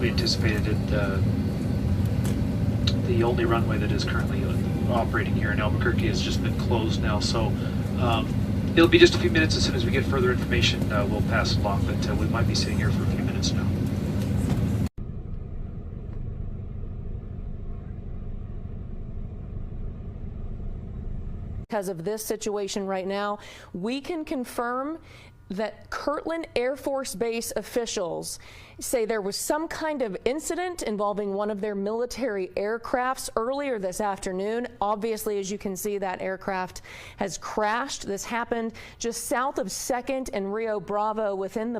we anticipated it, the only runway that is currently operating here in Albuquerque has just been closed now. So it'll be just a few minutes. As soon as we get further information, we'll pass it along, but we might be sitting here for a few minutes now. Because of this situation right now, we can confirm that Kirtland Air Force Base officials say there was some kind of incident involving one of their military aircrafts earlier this afternoon. Obviously, as you can see, that aircraft has crashed. This happened just south of 2nd and Rio Bravo within the